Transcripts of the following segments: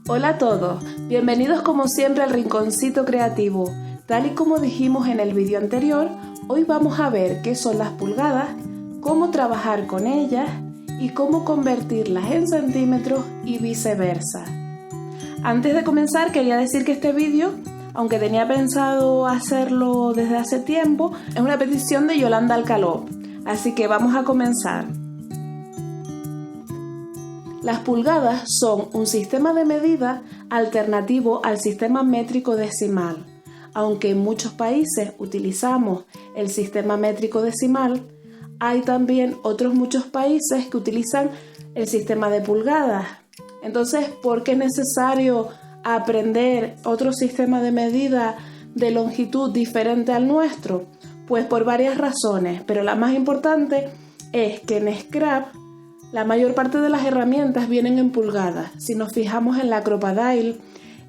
Hola a todos, bienvenidos como siempre al Rinconcito Creativo. Tal y como dijimos en el vídeo anterior, hoy vamos a ver qué son las pulgadas, cómo trabajar con ellas y cómo convertirlas en centímetros y viceversa. Antes de comenzar quería decir que este vídeo, aunque tenía pensado hacerlo desde hace tiempo, es una petición de Yolanda Alcaló, así que vamos a comenzar. Las pulgadas son un sistema de medida alternativo al sistema métrico decimal. Aunque en muchos países utilizamos el sistema métrico decimal, hay también otros muchos países que utilizan el sistema de pulgadas. Entonces, ¿por qué es necesario aprender otro sistema de medida de longitud diferente al nuestro? Pues por varias razones, pero la más importante es que en Scrap la mayor parte de las herramientas vienen en pulgadas. Si nos fijamos en la Crop-A-Dile,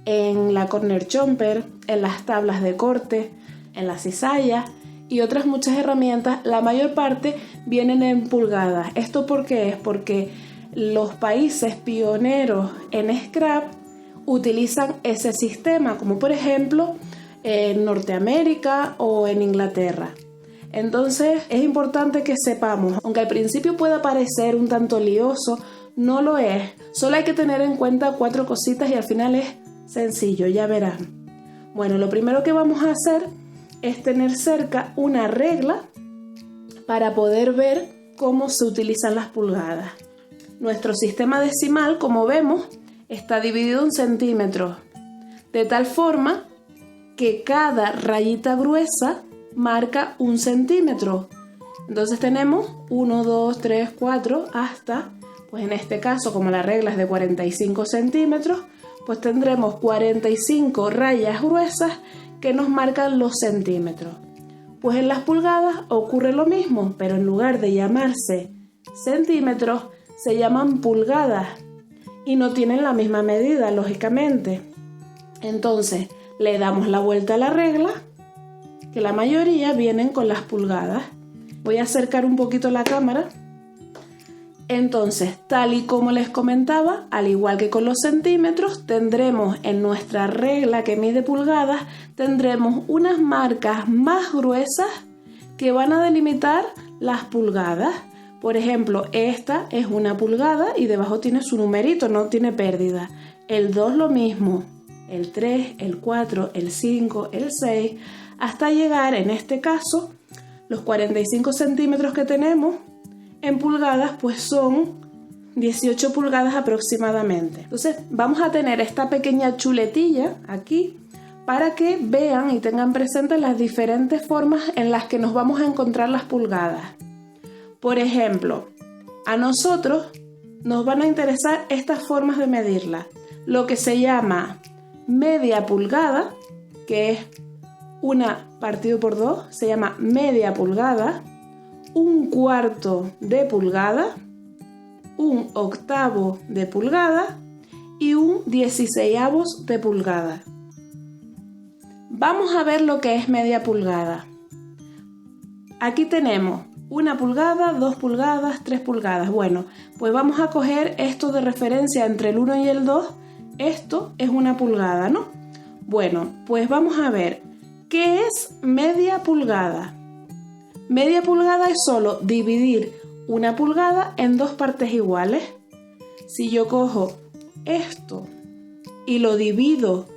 en la Corner Chomper, en las tablas de corte, en la cizalla y otras muchas herramientas, la mayor parte vienen en pulgadas. ¿Esto por qué es? Porque los países pioneros en Scrap utilizan ese sistema, como por ejemplo en Norteamérica o en Inglaterra. Entonces es importante que sepamos, aunque al principio pueda parecer un tanto lioso, no lo es. Solo hay que tener en cuenta 4 cositas y al final es sencillo, ya verán. Bueno, lo primero que vamos a hacer es tener cerca una regla para poder ver cómo se utilizan las pulgadas. Nuestro sistema decimal, como vemos, está dividido en centímetros, de tal forma que cada rayita gruesa marca 1 centímetro. Entonces tenemos 1, 2, 3, 4 hasta, pues en este caso como la regla es de 45 centímetros, pues tendremos 45 rayas gruesas que nos marcan los centímetros. Pues en las pulgadas ocurre lo mismo, pero en lugar de llamarse centímetros se llaman pulgadas y no tienen la misma medida, lógicamente. Entonces le damos la vuelta a la regla, que la mayoría vienen con las pulgadas. Voy a acercar un poquito la cámara. Entonces, tal y como les comentaba, al igual que con los centímetros, tendremos en nuestra regla que mide pulgadas, tendremos unas marcas más gruesas que van a delimitar las pulgadas. Por ejemplo, esta es 1 pulgada y debajo tiene su numerito, no tiene pérdida. El 2 lo mismo, el 3, el 4, el 5, el 6... hasta llegar, en este caso, los 45 centímetros que tenemos en pulgadas, pues son 18 pulgadas aproximadamente. Entonces vamos a tener esta pequeña chuletilla aquí para que vean y tengan presente las diferentes formas en las que nos vamos a encontrar las pulgadas. Por ejemplo, a nosotros nos van a interesar estas formas de medirla. Lo que se llama media pulgada, que es 1 partido por 2, se llama media pulgada, 1/4 de pulgada, 1/8 de pulgada y 1/16 de pulgada. Vamos a ver lo que es media pulgada. Aquí tenemos 1 pulgada, 2 pulgadas, 3 pulgadas. Bueno, pues vamos a coger esto de referencia entre el 1 y el 2. Esto es 1 pulgada, ¿no? Bueno, pues vamos a ver. ¿Qué es media pulgada? Media pulgada es solo dividir 1 pulgada en 2 partes iguales. Si yo cojo esto y lo divido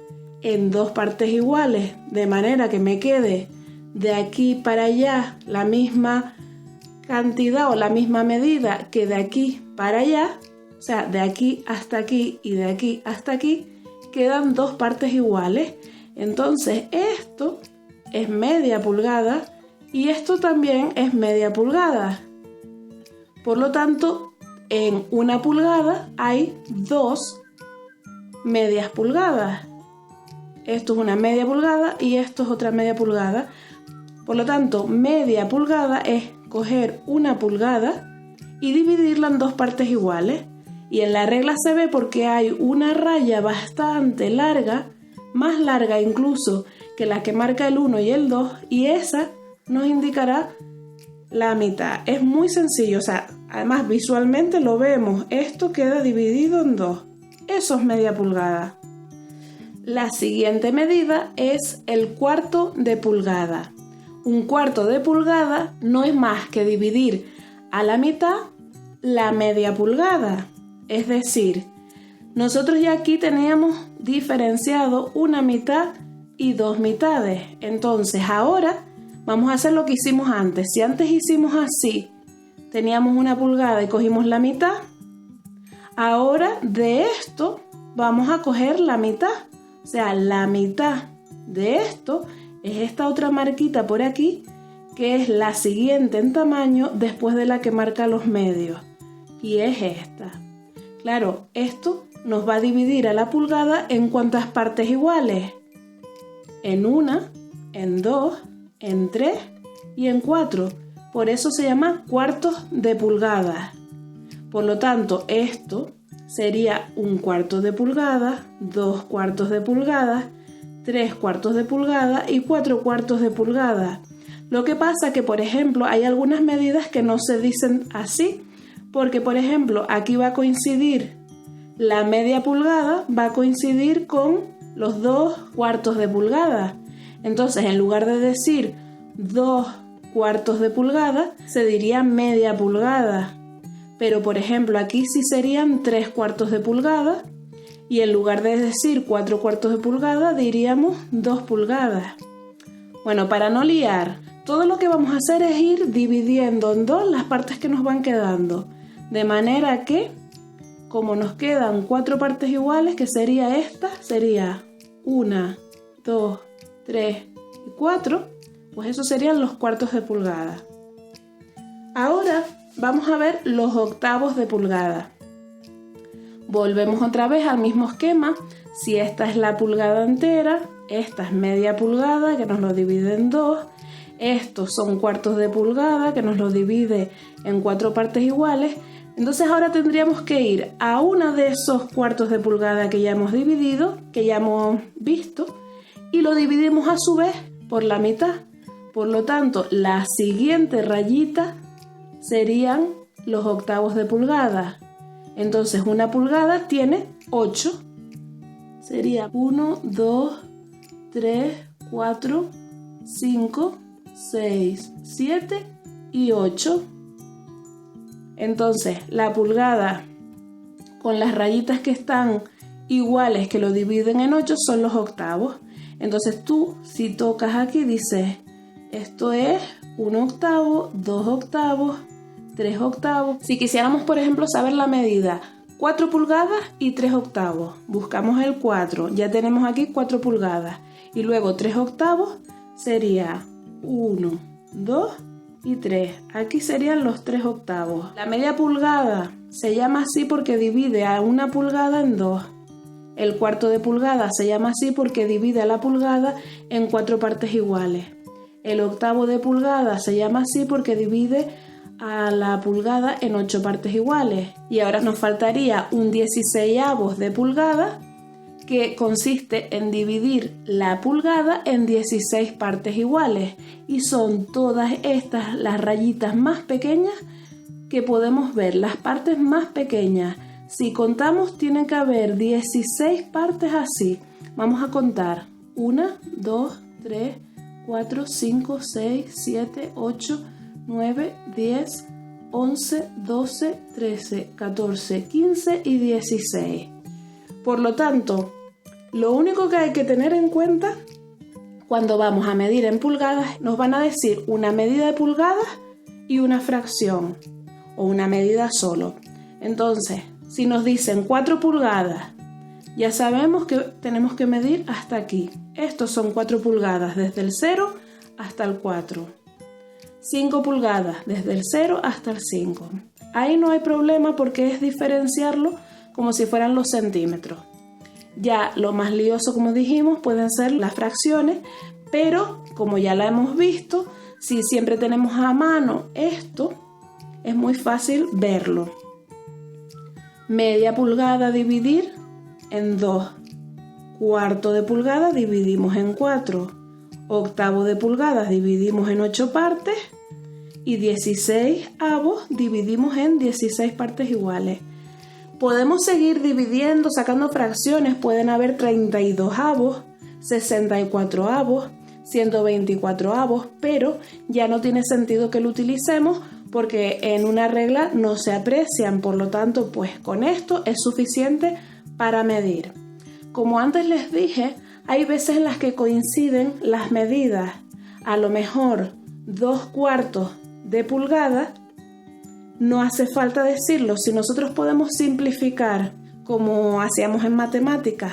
en 2 partes iguales, de manera que me quede de aquí para allá la misma cantidad o la misma medida que de aquí para allá, o sea, de aquí hasta aquí y de aquí hasta aquí, quedan 2 partes iguales. Entonces esto es media pulgada y esto también es media pulgada. Por lo tanto, en 1 pulgada hay 2 medias pulgadas. Esto es 1 media pulgada y esto es otra media pulgada. Por lo tanto, media pulgada es coger 1 pulgada y dividirla en 2 partes iguales. Y en la regla se ve porque hay una raya bastante larga, más larga incluso que la que marca el 1 y el 2, y esa nos indicará la mitad. Es muy sencillo, o sea, además visualmente lo vemos, esto queda dividido en 2. eso es media pulgada. La siguiente medida es el cuarto de pulgada. Un cuarto de pulgada no es más que dividir a la mitad la media pulgada. Es decir, nosotros ya aquí teníamos diferenciado una mitad y dos mitades. Entonces ahora vamos a hacer lo que hicimos antes. Si antes hicimos así, teníamos una pulgada y cogimos la mitad, ahora de esto vamos a coger la mitad. O sea, la mitad de esto es esta otra marquita por aquí, que es la siguiente en tamaño después de la que marca los medios. Y es esta. Claro, esto nos va a dividir a la pulgada en cuántas partes iguales. En una, en dos, en tres y en cuatro. Por eso se llama cuartos de pulgada. Por lo tanto, esto sería un cuarto de pulgada, 2 cuartos de pulgada, 3 cuartos de pulgada y 4 cuartos de pulgada. Lo que pasa que, por ejemplo, hay algunas medidas que no se dicen así, porque, por ejemplo, aquí va a coincidir la media pulgada, va a coincidir con los 2 cuartos de pulgada. Entonces, en lugar de decir 2 cuartos de pulgada, se diría media pulgada. Pero, por ejemplo, aquí sí serían 3 cuartos de pulgada y en lugar de decir 4 cuartos de pulgada, diríamos 2 pulgadas. Bueno, para no liar, todo lo que vamos a hacer es ir dividiendo en 2 las partes que nos van quedando. De manera que, como nos quedan 4 partes iguales, que sería esta, sería 1, 2, 3 y 4, pues esos serían los cuartos de pulgada. Ahora vamos a ver los octavos de pulgada. Volvemos otra vez al mismo esquema. Si esta es la pulgada entera, esta es media pulgada, que nos lo divide en 2. Estos son cuartos de pulgada, que nos lo divide en 4 partes iguales. Entonces ahora tendríamos que ir a uno de esos cuartos de pulgada que ya hemos dividido, que ya hemos visto, y lo dividimos a su vez por la mitad. Por lo tanto, la siguiente rayita serían los octavos de pulgada. Entonces una pulgada tiene 8. Sería 1, 2, 3, 4, 5, 6, 7 y 8. Entonces la pulgada con las rayitas que están iguales, que lo dividen en 8, son los octavos. Entonces tú, si tocas aquí, dices, esto es 1 octavo, 2 octavos, 3 octavos. Si quisiéramos, por ejemplo, saber la medida, 4 pulgadas y 3 octavos. Buscamos el 4, ya tenemos aquí 4 pulgadas. Y luego 3 octavos sería 1, 2 y 3. Aquí serían los 3 octavos. La media pulgada se llama así porque divide a una pulgada en 2. El cuarto de pulgada se llama así porque divide a la pulgada en 4 partes iguales. El octavo de pulgada se llama así porque divide a la pulgada en 8 partes iguales. Y ahora nos faltaría un 16avos de pulgada, que consiste en dividir la pulgada en 16 partes iguales. Y son todas estas las rayitas más pequeñas que podemos ver, las partes más pequeñas. Si contamos, tiene que haber 16 partes así. Vamos a contar. 1, 2, 3, 4, 5, 6, 7, 8, 9, 10, 11, 12, 13, 14, 15 y 16. Por lo tanto, lo único que hay que tener en cuenta cuando vamos a medir en pulgadas, nos van a decir una medida de pulgadas y una fracción o una medida solo. Entonces, si nos dicen 4 pulgadas, ya sabemos que tenemos que medir hasta aquí. Estos son 4 pulgadas desde el 0 hasta el 4. 5 pulgadas desde el 0 hasta el 5. Ahí no hay problema porque es diferenciarlo como si fueran los centímetros. Ya lo más lioso, como dijimos, pueden ser las fracciones, pero como ya la hemos visto, si siempre tenemos a mano esto, es muy fácil verlo. Media pulgada dividir en 2. Cuarto de pulgada dividimos en 4. Octavo de pulgada dividimos en 8 partes. Y 16avos dividimos en 16 partes iguales. Podemos seguir dividiendo, sacando fracciones. Pueden haber 32avos, 64avos, 124avos, pero ya no tiene sentido que lo utilicemos porque en una regla no se aprecian. Por lo tanto, pues con esto es suficiente para medir. Como antes les dije, hay veces en las que coinciden las medidas. A lo mejor 2/4 de pulgada, no hace falta decirlo. Si nosotros podemos simplificar como hacíamos en matemáticas,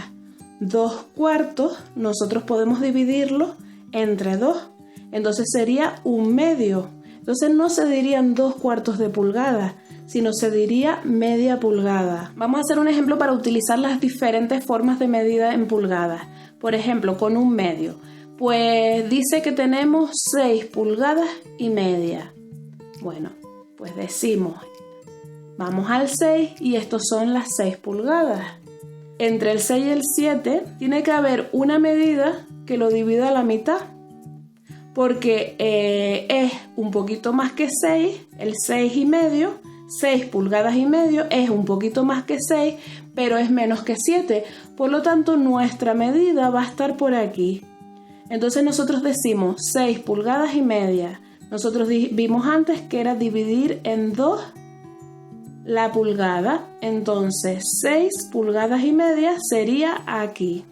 2/4, nosotros podemos dividirlo entre 2. Entonces sería 1/2. Entonces no se dirían 2/4 de pulgada, sino se diría media pulgada. Vamos a hacer un ejemplo para utilizar las diferentes formas de medida en pulgadas. Por ejemplo, con 1/2. Pues dice que tenemos 6 pulgadas y media. Bueno, pues decimos, vamos al 6 y estos son las 6 pulgadas. Entre el 6 y el 7 tiene que haber una medida que lo divida a la mitad. Porque es un poquito más que 6, el 6,5, 6 pulgadas y medio es un poquito más que 6, pero es menos que 7. Por lo tanto, nuestra medida va a estar por aquí. Entonces nosotros decimos 6 pulgadas y media. Nosotros vimos antes que era dividir en 2 la pulgada. Entonces 6 pulgadas y media sería aquí.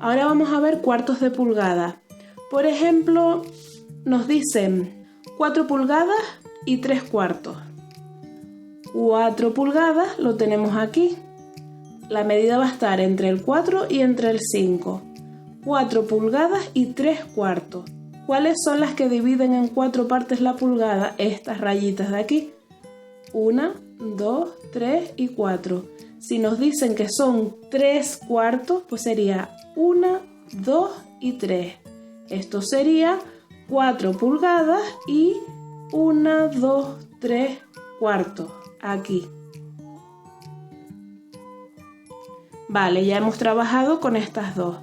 Ahora vamos a ver cuartos de pulgada. Por ejemplo, nos dicen 4 pulgadas y 3/4. 4 pulgadas lo tenemos aquí. La medida va a estar entre el 4 y entre el 5. 4 pulgadas y 3/4. ¿Cuáles son las que dividen en 4 partes la pulgada? Estas rayitas de aquí. 1, 2, 3 y 4. Si nos dicen que son 3/4, pues sería 1, 2 y 3. Esto sería 4 pulgadas y 1, 2, 3/4 aquí. Vale, ya hemos trabajado con estas dos.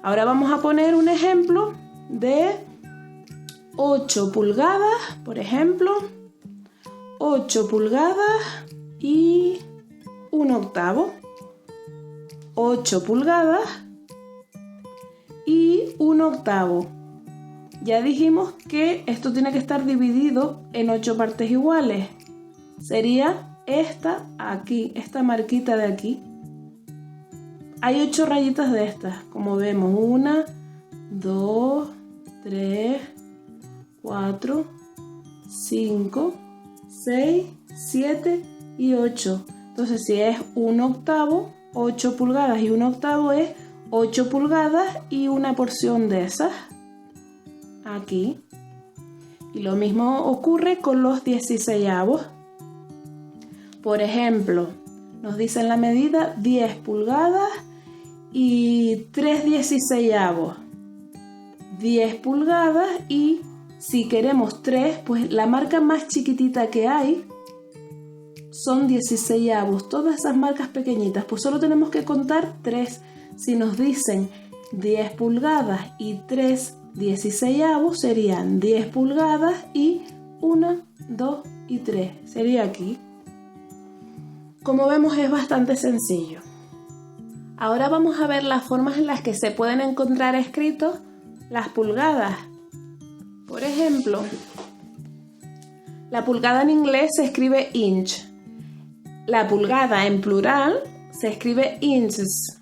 Ahora vamos a poner un ejemplo de 8 pulgadas, por ejemplo. 8 pulgadas y 1/8. 8 pulgadas y 1/8. Ya dijimos que esto tiene que estar dividido en 8 partes iguales. Sería esta aquí, esta marquita de aquí. Hay 8 rayitas de estas, como vemos. 1, 2, 3, 4, 5, 6, 7 y 8. Entonces si es 1/8, 8 pulgadas y 1/8 es 8 pulgadas y una porción de esas aquí. Y lo mismo ocurre con los 16avos. Por ejemplo, nos dicen la medida 10 pulgadas y 3/16avos. 10 pulgadas y si queremos 3, pues la marca más chiquitita que hay son 16avos. Todas esas marcas pequeñitas, pues solo tenemos que contar 3. Si nos dicen 10 pulgadas y 3/16avos, serían 10 pulgadas y 1, 2 y 3. Sería aquí. Como vemos, es bastante sencillo. Ahora vamos a ver las formas en las que se pueden encontrar escritos las pulgadas. Por ejemplo, la pulgada en inglés se escribe inch. La pulgada en plural se escribe inches.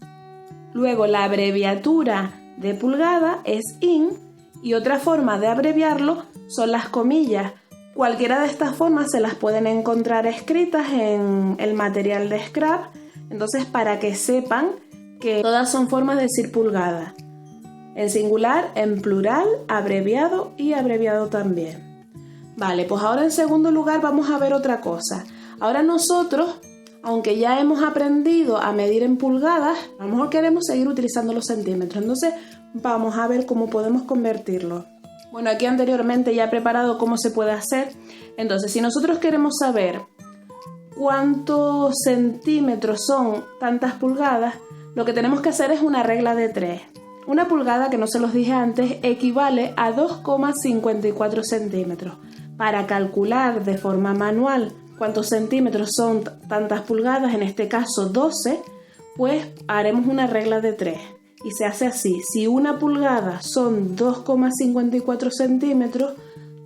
Luego la abreviatura de pulgada es in y otra forma de abreviarlo son las comillas. Cualquiera de estas formas se las pueden encontrar escritas en el material de Scrap. Entonces, para que sepan que todas son formas de decir pulgada. En singular, en plural, abreviado y abreviado también. Vale, pues ahora en segundo lugar vamos a ver otra cosa. Ahora nosotros, aunque ya hemos aprendido a medir en pulgadas, a lo mejor queremos seguir utilizando los centímetros. Entonces, vamos a ver cómo podemos convertirlo. Bueno, aquí anteriormente ya he preparado cómo se puede hacer. Entonces, si nosotros queremos saber cuántos centímetros son tantas pulgadas, lo que tenemos que hacer es una regla de 3. Una pulgada, que no se los dije antes, equivale a 2,54 centímetros. Para calcular de forma manual cuántos centímetros son tantas pulgadas, en este caso 12, pues haremos una regla de 3. Y se hace así: si una pulgada son 2,54 centímetros,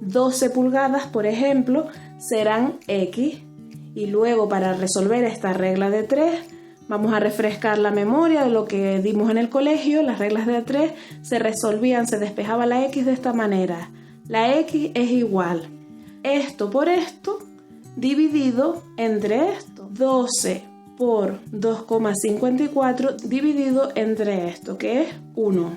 12 pulgadas, por ejemplo, serán X. Y luego, para resolver esta regla de 3, vamos a refrescar la memoria de lo que dimos en el colegio. Las reglas de 3 se resolvían, se despejaba la X de esta manera. La X es igual esto por esto dividido entre esto. 12 por 2,54 dividido entre esto, que es 1.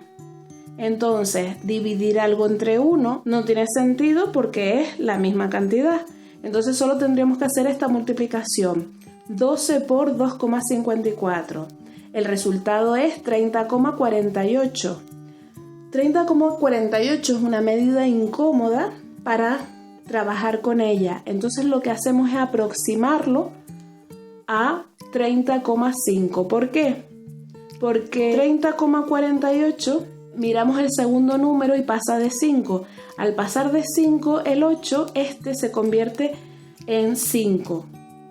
Entonces, dividir algo entre 1 no tiene sentido porque es la misma cantidad. Entonces solo tendríamos que hacer esta multiplicación. 12 por 2,54. El resultado es 30,48. 30,48 es una medida incómoda para trabajar con ella. Entonces lo que hacemos es aproximarlo a 30,5. ¿Por qué? Porque 30,48, miramos el segundo número y pasa de 5. Al pasar de 5, el 8, se convierte en 5.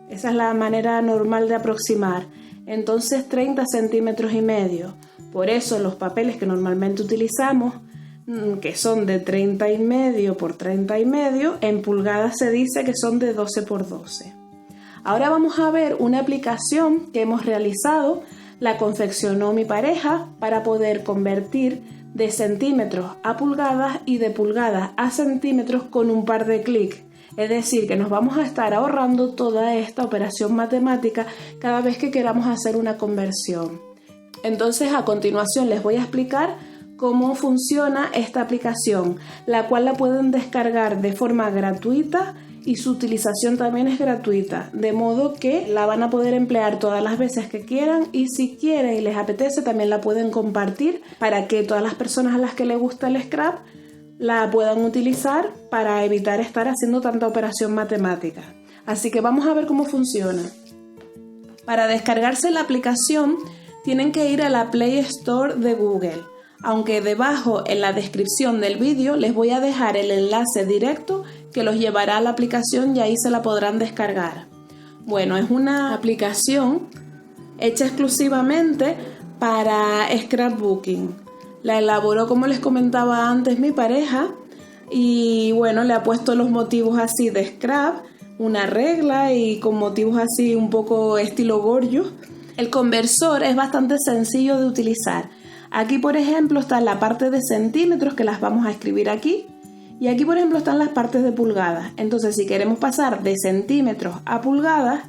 Esa es la manera normal de aproximar. Entonces 30 centímetros y medio. Por eso los papeles que normalmente utilizamos, que son de 30 y medio por 30 y medio, en pulgadas se dice que son de 12 por 12. Ahora vamos a ver una aplicación que hemos realizado, la confeccionó mi pareja para poder convertir de centímetros a pulgadas y de pulgadas a centímetros con un par de clics. Es decir, que nos vamos a estar ahorrando toda esta operación matemática cada vez que queramos hacer una conversión. Entonces, a continuación les voy a explicar cómo funciona esta aplicación, la cual la pueden descargar de forma gratuita y su utilización también es gratuita, de modo que la van a poder emplear todas las veces que quieran, y si quieren y les apetece también la pueden compartir para que todas las personas a las que les gusta el Scrap la puedan utilizar para evitar estar haciendo tanta operación matemática. Así que vamos a ver cómo funciona. Para descargarse la aplicación tienen que ir a la Play Store de Google, aunque debajo en la descripción del vídeo les voy a dejar el enlace directo que los llevará a la aplicación y ahí se la podrán descargar. Bueno, es una aplicación hecha exclusivamente para scrapbooking. La elaboró, como les comentaba antes, mi pareja, y bueno, le ha puesto los motivos así de scrap, una regla y con motivos así un poco estilo gorgeous. El conversor es bastante sencillo de utilizar. Aquí, por ejemplo, está la parte de centímetros, que las vamos a escribir aquí. Y aquí, por ejemplo, están las partes de pulgadas. Entonces, si queremos pasar de centímetros a pulgadas,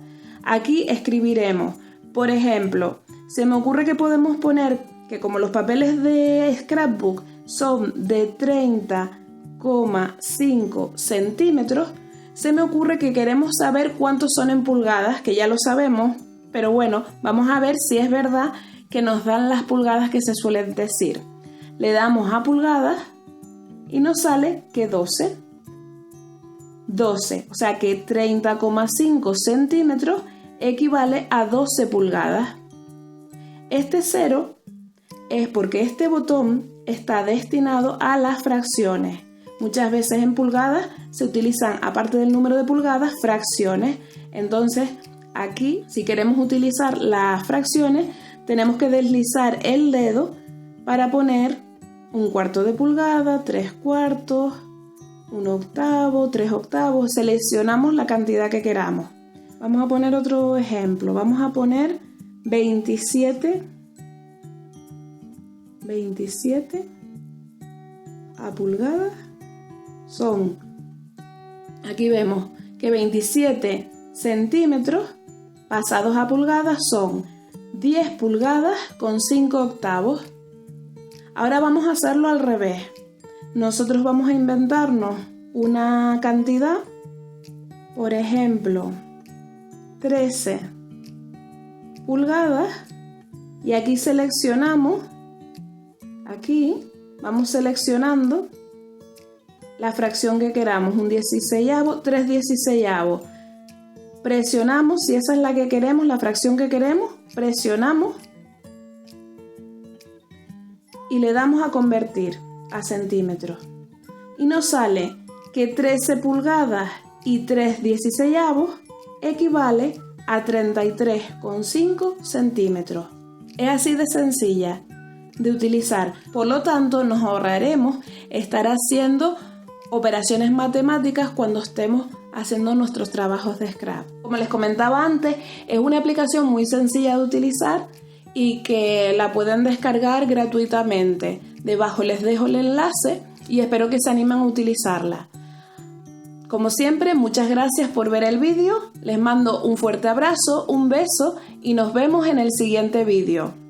aquí escribiremos. Por ejemplo, se me ocurre que podemos poner que como los papeles de scrapbook son de 30,5 centímetros, se me ocurre que queremos saber cuántos son en pulgadas, que ya lo sabemos, pero bueno, vamos a ver si es verdad que nos dan las pulgadas que se suelen decir. Le damos a pulgadas y nos sale que 12. 12, o sea que 30,5 centímetros equivale a 12 pulgadas. Este 0 es porque este botón está destinado a las fracciones. Muchas veces en pulgadas se utilizan, aparte del número de pulgadas, fracciones. Entonces, aquí, si queremos utilizar las fracciones, tenemos que deslizar el dedo para poner 1/4 de pulgada, 3/4, 1/8, 3/8. Seleccionamos la cantidad que queramos. Vamos a poner otro ejemplo. Vamos a poner 27 a pulgadas son, aquí vemos que 27 centímetros pasados a pulgadas son 10 pulgadas con 5/8. Ahora vamos a hacerlo al revés. Nosotros vamos a inventarnos una cantidad, por ejemplo 13 pulgadas, y aquí seleccionamos. Aquí vamos seleccionando la fracción que queramos, un 16avo, 3/16. Presionamos, si esa es la que queremos, la fracción que queremos, presionamos y le damos a convertir a centímetros. Y nos sale que 13 pulgadas y 3/16 equivale a 33,5 centímetros. Es así de sencilla de utilizar. Por lo tanto, nos ahorraremos estar haciendo operaciones matemáticas cuando estemos haciendo nuestros trabajos de scrap. Como les comentaba antes, es una aplicación muy sencilla de utilizar y que la pueden descargar gratuitamente. Debajo les dejo el enlace y espero que se animen a utilizarla. Como siempre, muchas gracias por ver el vídeo. Les mando un fuerte abrazo, un beso y nos vemos en el siguiente vídeo.